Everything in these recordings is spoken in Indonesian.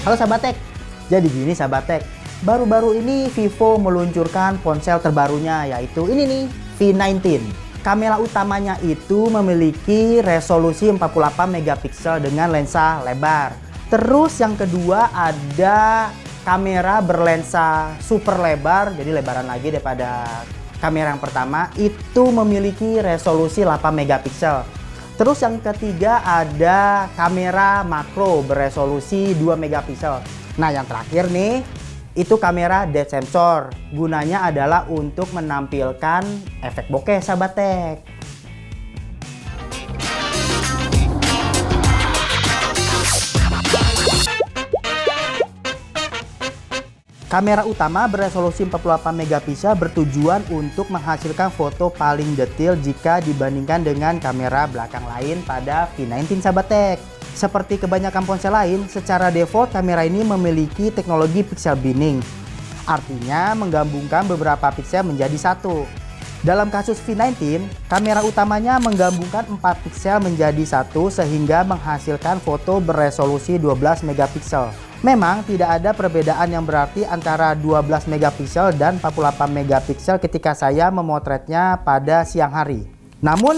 Halo sahabat tech. Jadi gini sahabat tech, baru-baru ini Vivo meluncurkan ponsel terbarunya, yaitu ini nih, V19. Kamera utamanya itu memiliki resolusi 48 megapiksel dengan lensa lebar. Terus yang kedua ada kamera berlensa super lebar, jadi lebaran lagi daripada kamera yang pertama, itu memiliki resolusi 8 megapiksel. Terus yang ketiga ada kamera makro beresolusi 2 megapiksel. Nah yang terakhir nih, itu kamera depth sensor. Gunanya adalah untuk menampilkan efek bokeh sahabat tech. Kamera utama beresolusi 48 megapiksel bertujuan untuk menghasilkan foto paling detail jika dibandingkan dengan kamera belakang lain pada V19 sahabat tech. Seperti kebanyakan ponsel lain, secara default kamera ini memiliki teknologi pixel binning. Artinya menggabungkan beberapa piksel menjadi satu. Dalam kasus V19, kamera utamanya menggabungkan 4 piksel menjadi satu sehingga menghasilkan foto beresolusi 12 megapiksel. Memang tidak ada perbedaan yang berarti antara 12 megapiksel dan 48 megapiksel ketika saya memotretnya pada siang hari. Namun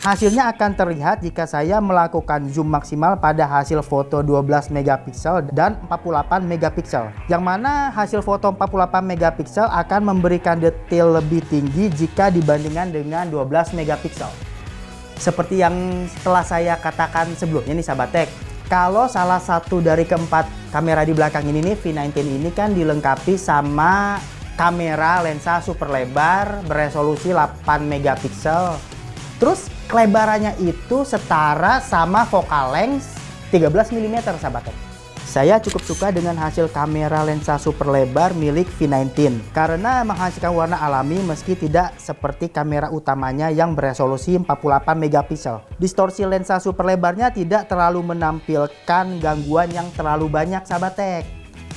hasilnya akan terlihat jika saya melakukan zoom maksimal pada hasil foto 12 megapiksel dan 48 megapiksel. Yang mana hasil foto 48 megapiksel akan memberikan detail lebih tinggi jika dibandingkan dengan 12 megapiksel. Seperti yang telah saya katakan sebelumnya nih sahabat tech. Kalau salah satu dari keempat kamera di belakang ini nih, V19 ini kan dilengkapi sama kamera lensa super lebar beresolusi 8 megapiksel. Terus kelebarannya itu setara sama focal length 13 mm sahabat tech. Saya cukup suka dengan hasil kamera lensa super lebar milik V19 karena menghasilkan warna alami meski tidak seperti kamera utamanya yang beresolusi 48 megapiksel. Distorsi lensa super lebarnya tidak terlalu menampilkan gangguan yang terlalu banyak sahabat tech.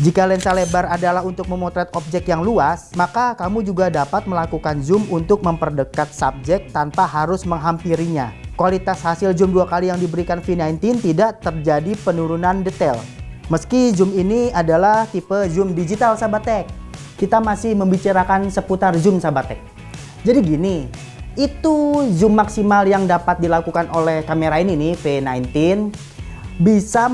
Jika lensa lebar adalah untuk memotret objek yang luas, maka kamu juga dapat melakukan zoom untuk memperdekat subjek tanpa harus menghampirinya. Kualitas hasil zoom 2 kali yang diberikan V19 tidak terjadi penurunan detail. Meski zoom ini adalah tipe zoom digital sahabat tech, kita masih membicarakan seputar zoom sahabat tech. Jadi gini, itu zoom maksimal yang dapat dilakukan oleh kamera ini nih, V19, bisa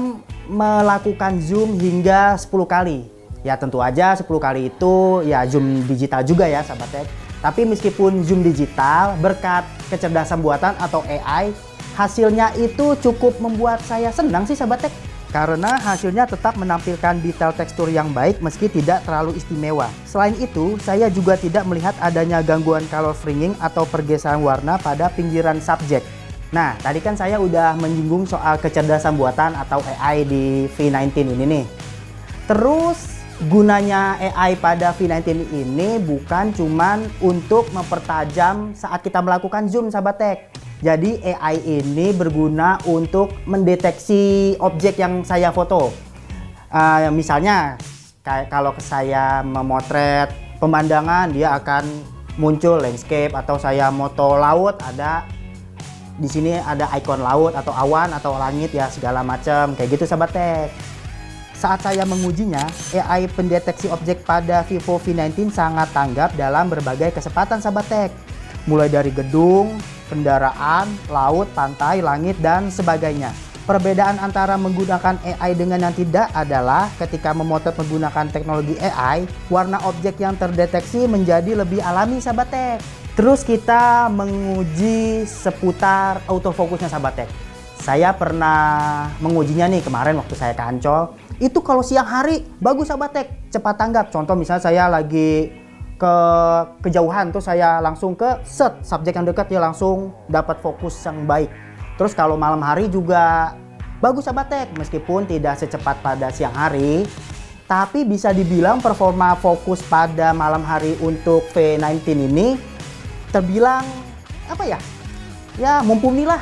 melakukan zoom hingga 10 kali. Ya tentu aja 10 kali itu ya zoom digital juga ya sahabat tech. Tapi meskipun zoom digital berkat kecerdasan buatan atau AI, hasilnya itu cukup membuat saya senang sih sahabat tech. Karena hasilnya tetap menampilkan detail tekstur yang baik meski tidak terlalu istimewa. Selain itu, saya juga tidak melihat adanya gangguan color fringing atau pergeseran warna pada pinggiran subjek. Nah, tadi kan saya udah menyinggung soal kecerdasan buatan atau AI di V19 ini nih. Terus, gunanya AI pada V19 ini bukan cuman untuk mempertajam saat kita melakukan zoom sahabat tech. Jadi AI ini berguna untuk mendeteksi objek yang saya foto. Misalnya, kalau saya memotret pemandangan, dia akan muncul landscape, atau saya moto laut, ada di sini ada ikon laut atau awan atau langit ya segala macam kayak gitu sahabat tech. Saat saya mengujinya, AI pendeteksi objek pada Vivo V19 sangat tanggap dalam berbagai kesempatan sahabat tech. Mulai dari gedung, kendaraan, laut, pantai, langit, dan sebagainya. Perbedaan antara menggunakan AI dengan yang tidak adalah ketika memotret menggunakan teknologi AI, warna objek yang terdeteksi menjadi lebih alami sahabat tech. Terus kita menguji seputar autofocusnya sahabat tech. Saya pernah mengujinya nih kemarin waktu saya ke Ancol. Itu kalau siang hari bagus sahabat tech, cepat tanggap. Contoh misalnya saya lagi ke kejauhan tuh saya langsung ke subjek yang dekat, dia langsung dapat fokus yang baik. Terus kalau malam hari juga bagus sahabat tech, meskipun tidak secepat pada siang hari, tapi bisa dibilang performa fokus pada malam hari untuk V19 ini terbilang apa ya? Ya mumpuni lah.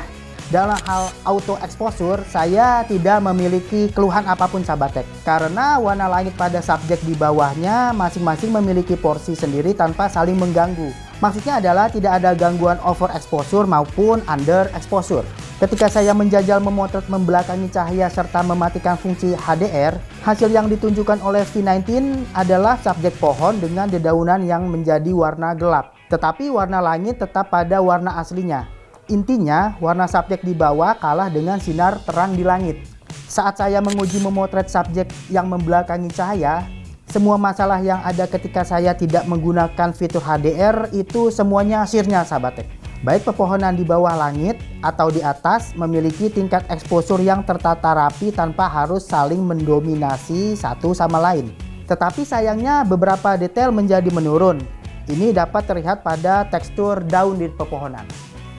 Dalam hal auto exposure, saya tidak memiliki keluhan apapun sahabat tech. Karena warna langit pada subjek di bawahnya masing-masing memiliki porsi sendiri tanpa saling mengganggu. Maksudnya adalah tidak ada gangguan overexposure maupun underexposure. Ketika saya menjajal memotret membelakangi cahaya serta mematikan fungsi HDR, hasil yang ditunjukkan oleh V19 adalah subjek pohon dengan dedaunan yang menjadi warna gelap. Tetapi warna langit tetap pada warna aslinya. Intinya, warna subjek di bawah kalah dengan sinar terang di langit. Saat saya menguji memotret subjek yang membelakangi cahaya, semua masalah yang ada ketika saya tidak menggunakan fitur HDR itu semuanya sirna sahabat tech. Baik pepohonan di bawah langit atau di atas memiliki tingkat exposure yang tertata rapi tanpa harus saling mendominasi satu sama lain. Tetapi sayangnya beberapa detail menjadi menurun. Ini dapat terlihat pada tekstur daun di pepohonan.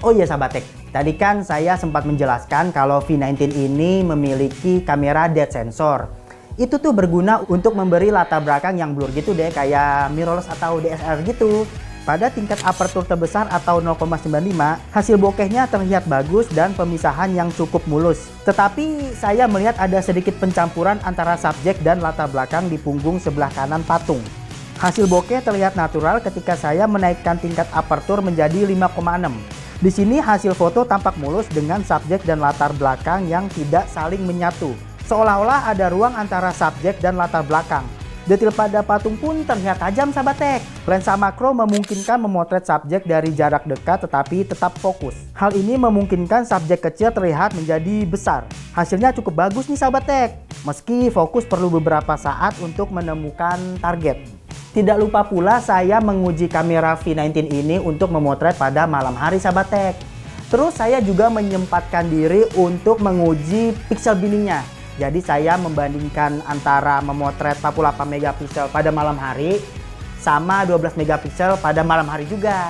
Oh iya sahabat tech, tadi kan saya sempat menjelaskan kalau V19 ini memiliki kamera depth sensor. Itu tuh berguna untuk memberi latar belakang yang blur gitu deh, kayak mirrorless atau DSLR gitu. Pada tingkat aperture terbesar atau 0,95, hasil bokehnya terlihat bagus dan pemisahan yang cukup mulus. Tetapi saya melihat ada sedikit pencampuran antara subjek dan latar belakang di punggung sebelah kanan patung. Hasil bokeh terlihat natural ketika saya menaikkan tingkat aperture menjadi 5,6. Di sini hasil foto tampak mulus dengan subjek dan latar belakang yang tidak saling menyatu. Seolah-olah ada ruang antara subjek dan latar belakang. Detail pada patung pun terlihat tajam sahabat tech. Lensa makro memungkinkan memotret subjek dari jarak dekat tetapi tetap fokus. Hal ini memungkinkan subjek kecil terlihat menjadi besar. Hasilnya cukup bagus nih sahabat tech. Meski fokus perlu beberapa saat untuk menemukan target. Tidak lupa pula saya menguji kamera V19 ini untuk memotret pada malam hari sahabat tech. Terus saya juga menyempatkan diri untuk menguji pixel binningnya. Jadi saya membandingkan antara memotret 48 megapiksel pada malam hari sama 12 megapiksel pada malam hari juga.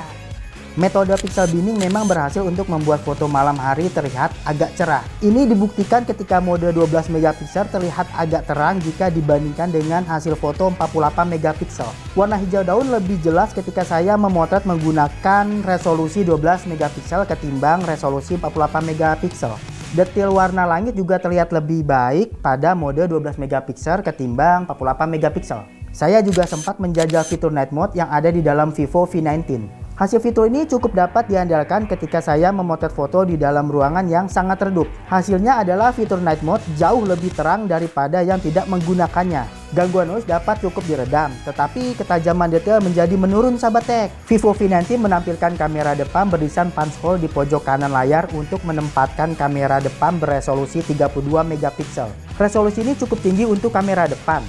Metode pixel binning memang berhasil untuk membuat foto malam hari terlihat agak cerah. Ini dibuktikan ketika mode 12 megapiksel terlihat agak terang jika dibandingkan dengan hasil foto 48 megapiksel. Warna hijau daun lebih jelas ketika saya memotret menggunakan resolusi 12 megapiksel ketimbang resolusi 48 megapiksel. Detail warna langit juga terlihat lebih baik pada mode 12 megapiksel ketimbang 48 megapiksel. Saya juga sempat menjajal fitur night mode yang ada di dalam Vivo V19. Hasil fitur ini cukup dapat diandalkan ketika saya memotret foto di dalam ruangan yang sangat redup. Hasilnya adalah fitur night mode jauh lebih terang daripada yang tidak menggunakannya. Gangguan noise dapat cukup diredam, tetapi ketajaman detail menjadi menurun sahabat tech. Vivo V19 menampilkan kamera depan berdesain punch hole di pojok kanan layar untuk menempatkan kamera depan beresolusi 32 megapiksel. Resolusi ini cukup tinggi untuk kamera depan.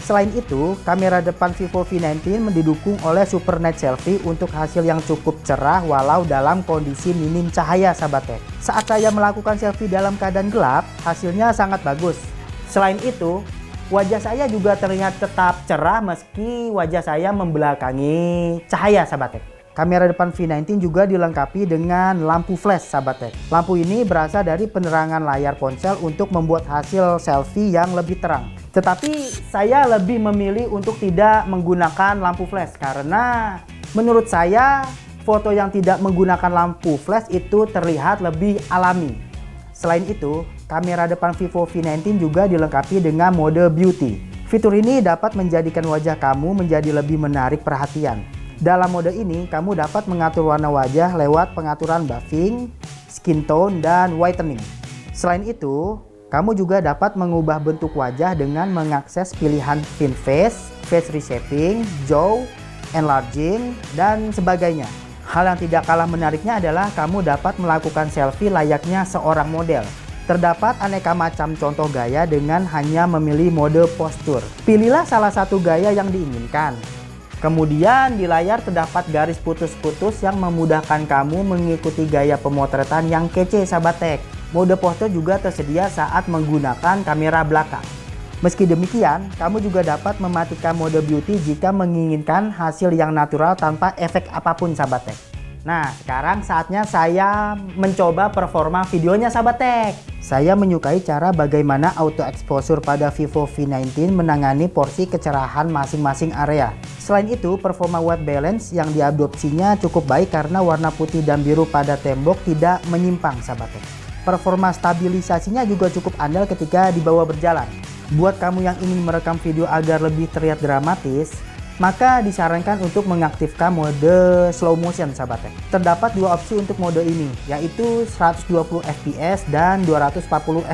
Selain itu, kamera depan Vivo V19 didukung oleh Super Night Selfie untuk hasil yang cukup cerah walau dalam kondisi minim cahaya sahabat tech. Saat saya melakukan selfie dalam keadaan gelap, hasilnya sangat bagus. Selain itu, wajah saya juga terlihat tetap cerah meski wajah saya membelakangi cahaya sahabat tech. Kamera depan V19 juga dilengkapi dengan lampu flash sahabat tech. Lampu ini berasal dari penerangan layar ponsel untuk membuat hasil selfie yang lebih terang. Tetapi saya lebih memilih untuk tidak menggunakan lampu flash karena menurut saya foto yang tidak menggunakan lampu flash itu terlihat lebih alami. Selain itu, kamera depan Vivo V19 juga dilengkapi dengan mode beauty. Fitur ini dapat menjadikan wajah kamu menjadi lebih menarik perhatian. Dalam mode ini, kamu dapat mengatur warna wajah lewat pengaturan buffing, skin tone, dan whitening. Selain itu, kamu juga dapat mengubah bentuk wajah dengan mengakses pilihan thin face, face reshaping, jaw, enlarging, dan sebagainya. Hal yang tidak kalah menariknya adalah kamu dapat melakukan selfie layaknya seorang model. Terdapat aneka macam contoh gaya dengan hanya memilih mode postur. Pilihlah salah satu gaya yang diinginkan. Kemudian di layar terdapat garis putus-putus yang memudahkan kamu mengikuti gaya pemotretan yang kece sahabat tech. Mode postur juga tersedia saat menggunakan kamera belakang. Meski demikian, kamu juga dapat mematikan mode beauty jika menginginkan hasil yang natural tanpa efek apapun sahabat tech. Nah, sekarang saatnya saya mencoba performa videonya sahabat tech. Saya menyukai cara bagaimana auto exposure pada Vivo V19 menangani porsi kecerahan masing-masing area. Selain itu, performa white balance yang diadopsinya cukup baik karena warna putih dan biru pada tembok tidak menyimpang sahabat tech. Performa stabilisasinya juga cukup andal ketika dibawa berjalan. Buat kamu yang ingin merekam video agar lebih terlihat dramatis, maka disarankan untuk mengaktifkan mode slow motion sahabat tech. Terdapat dua opsi untuk mode ini, yaitu 120 fps dan 240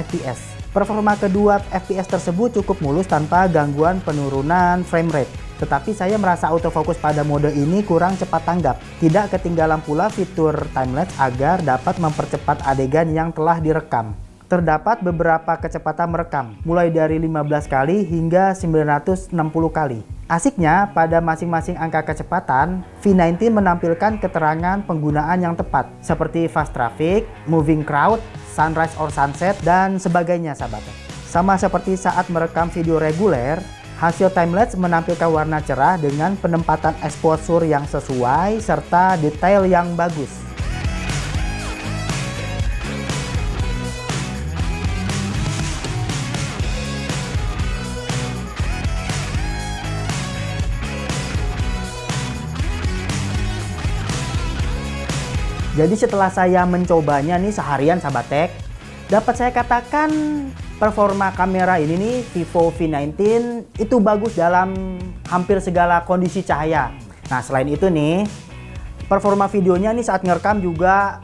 fps. Performa kedua fps tersebut cukup mulus tanpa gangguan penurunan frame rate. Tetapi saya merasa autofocus pada mode ini kurang cepat tanggap. Tidak ketinggalan pula fitur timelapse agar dapat mempercepat adegan yang telah direkam. Terdapat beberapa kecepatan merekam, mulai dari 15 kali hingga 960 kali. Asiknya, pada masing-masing angka kecepatan, V19 menampilkan keterangan penggunaan yang tepat, seperti fast traffic, moving crowd, sunrise or sunset, dan sebagainya sahabat. Sama seperti saat merekam video reguler, hasil timelapse menampilkan warna cerah dengan penempatan exposure yang sesuai serta detail yang bagus. Jadi setelah saya mencobanya nih seharian sahabat tech, dapat saya katakan performa kamera ini nih Vivo V19 itu bagus dalam hampir segala kondisi cahaya. Nah selain itu nih, performa videonya nih saat ngerekam juga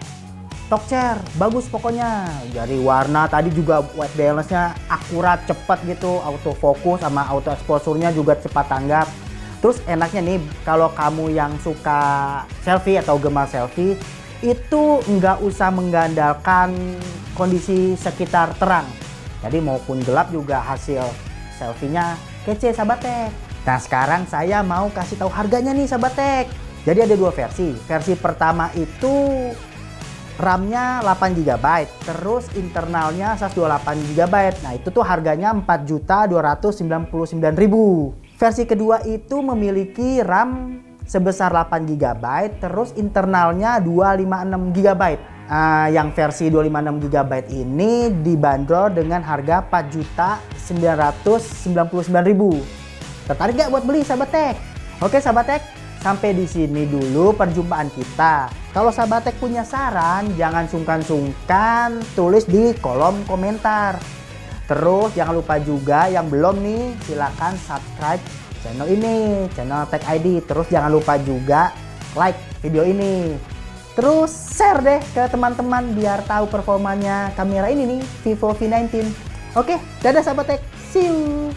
top chair, bagus pokoknya. Dari warna tadi juga white balance-nya akurat, cepat gitu, autofocus sama auto exposure-nya juga cepat tanggap. Terus enaknya nih kalau kamu yang suka selfie atau gemar selfie, itu nggak usah mengandalkan kondisi sekitar terang. Jadi maupun gelap juga hasil selfie-nya kece sahabat tech. Nah sekarang saya mau kasih tahu harganya nih sahabat tech. Jadi ada dua versi. Versi pertama itu RAM-nya 8GB, terus internalnya 128GB. Nah itu tuh harganya 4.299.000. Versi kedua itu memiliki RAM sebesar 8GB, terus internalnya 256GB. Yang versi 256GB ini dibanderol dengan harga 4.999.000. Tertarik gak buat beli sahabat tech? Oke sahabat tech, sampai di sini dulu perjumpaan kita. Kalau sahabat tech punya saran, jangan sungkan-sungkan tulis di kolom komentar. Terus jangan lupa juga yang belum nih, silakan subscribe channel ini, channel Tech ID. Terus jangan lupa juga like video ini. Terus share deh ke teman-teman biar tahu performanya kamera ini nih, Vivo V19. Oke, dadah sahabat Tech, see you.